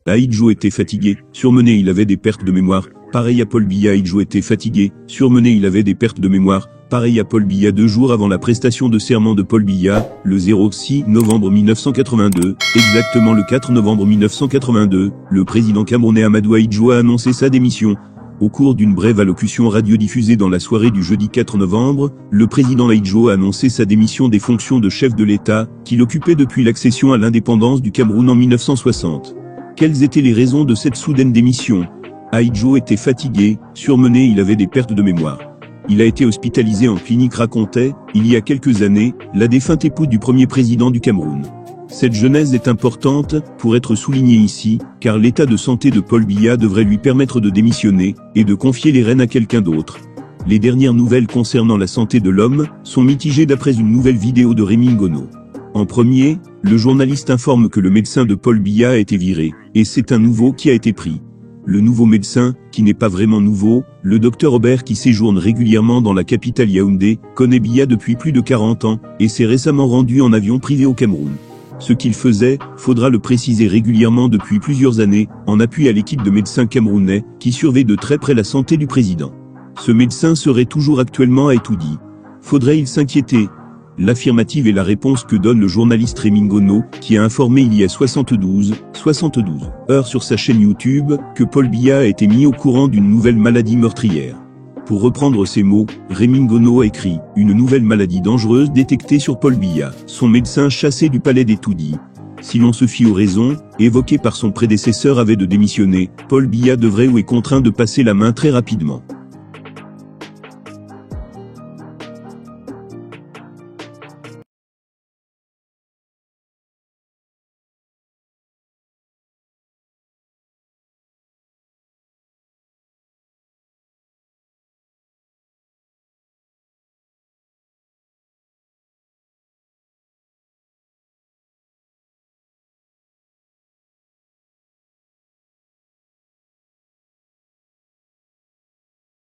Aïdjo était fatigué, surmené, il avait des pertes de mémoire. Pareil à Paul Biya. Aïdjo était fatigué, surmené, il avait des pertes de mémoire. Pareil à Paul Biya. 2 jours avant la prestation de serment de Paul Biya, le 06 novembre 1982, exactement le 4 novembre 1982, le président camerounais Amadou Aïdjo a annoncé sa démission. Au cours d'une brève allocution radiodiffusée dans la soirée du jeudi 4 novembre, le président Aïdjo a annoncé sa démission des fonctions de chef de l'État, qu'il occupait depuis l'accession à l'indépendance du Cameroun en 1960. Quelles étaient les raisons de cette soudaine démission? Aïdjo était fatigué, surmené, il avait des pertes de mémoire. Il a été hospitalisé en clinique, racontait, il y a quelques années, la défunte épouse du premier président du Cameroun. Cette genèse est importante, pour être soulignée ici, car l'état de santé de Paul Biya devrait lui permettre de démissionner, et de confier les rênes à quelqu'un d'autre. Les dernières nouvelles concernant la santé de l'homme, sont mitigées d'après une nouvelle vidéo de Rémi Ngono. En premier, le journaliste informe que le médecin de Paul Biya a été viré, et c'est un nouveau qui a été pris. Le nouveau médecin, qui n'est pas vraiment nouveau, le docteur Aubert qui séjourne régulièrement dans la capitale Yaoundé, connaît Biya depuis plus de 40 ans, et s'est récemment rendu en avion privé au Cameroun. Ce qu'il faisait, faudra le préciser régulièrement depuis plusieurs années, en appui à l'équipe de médecins camerounais, qui surveille de très près la santé du président. Ce médecin serait toujours actuellement à Etoudi. Faudrait-il s'inquiéter? L'affirmative est la réponse que donne le journaliste Rémi Ngono, qui a informé il y a 72 heures sur sa chaîne YouTube, que Paul Biya a été mis au courant d'une nouvelle maladie meurtrière. Pour reprendre ces mots, Rémi Ngono a écrit « Une nouvelle maladie dangereuse détectée sur Paul Biya, son médecin chassé du palais d'Etoudi ». Si l'on se fie aux raisons, évoquées par son prédécesseur avait de démissionner, Paul Biya devrait ou est contraint de passer la main très rapidement.